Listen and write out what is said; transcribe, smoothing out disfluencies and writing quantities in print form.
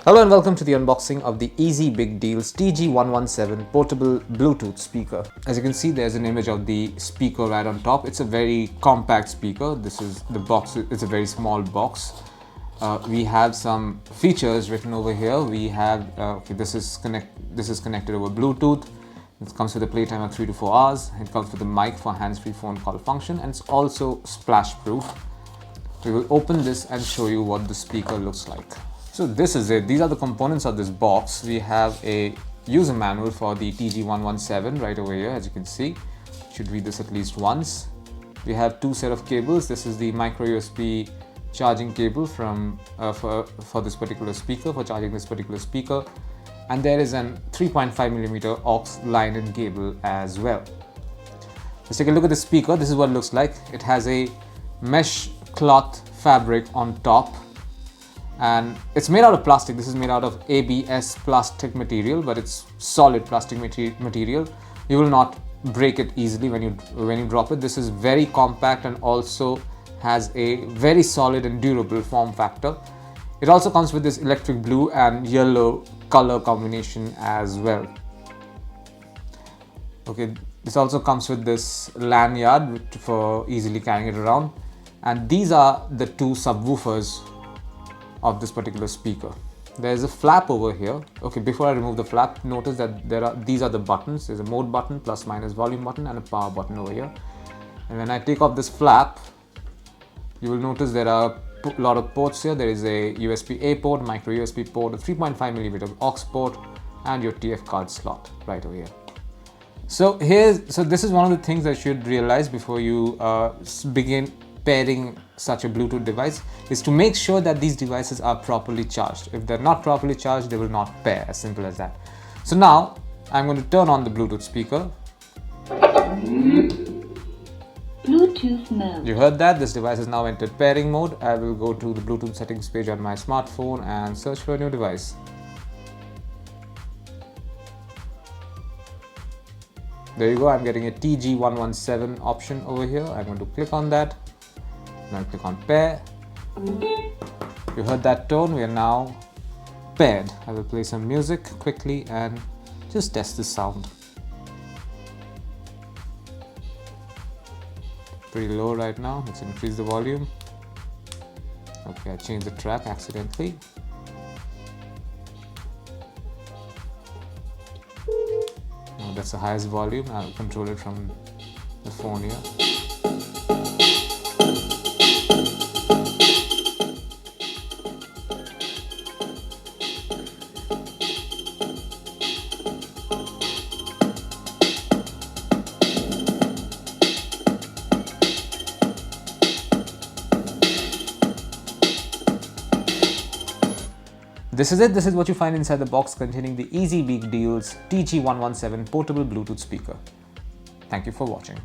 Hello and welcome to the unboxing of the Easy Big Deals TG117 portable Bluetooth speaker. As you can see, there's an image of the speaker right on top. It's a very compact speaker. This is the box. It's a very small box. We have some features written over here. We have this is connected over Bluetooth. It comes with a playtime of 3 to 4 hours. It comes with a mic for hands-free phone call function, and it's also splash-proof. We will open this and show you what the speaker looks like. So this is it. These are the components of this box. We have a user manual for the TG117 right over here, as you can see. You should read this at least once. We have two set of cables. This is the micro USB charging cable for this particular speaker, for charging this particular speaker. And there is an 3.5mm aux line-in cable as well. Let's take a look at the speaker. This is what it looks like. It has a mesh cloth fabric on top, and it's made out of plastic. This is made out of ABS plastic material, but it's solid plastic material. You will not break it easily when you drop it. This is very compact and also has a very solid and durable form factor. It also comes with this electric blue and yellow color combination as well. Okay, this also comes with this lanyard for easily carrying it around. And these are the two subwoofers of this particular speaker. There's a flap over here. Okay, before I remove the flap, notice that these are the buttons. There's a mode button, plus minus volume button, and a power button over here. And when I take off this flap, you will notice there are a lot of ports here. There is a USB-A port, micro USB port, a 3.5mm aux port, and your TF card slot right over here. So this is one of the things that you should realize before you begin pairing such a Bluetooth device, is to make sure that these devices are properly charged. If they're not properly charged, they will not pair. As simple as that. So now I'm going to turn on the Bluetooth speaker. Bluetooth mode. You heard that? This device is now entered pairing mode. I will go to the Bluetooth settings page on my smartphone and search for a new device. There you go. I'm getting a TG117 option over here. I'm going to click on that. Now click on pair. You heard that tone. We are now paired. I will play some music quickly and just test the sound. Pretty low right now. Let's increase the volume. Okay, I changed the track accidentally. Now that's the highest volume. I'll control it from the phone here. This is it. This is what you find inside the box containing the Easy Big Deals TG117 portable Bluetooth speaker. Thank you for watching.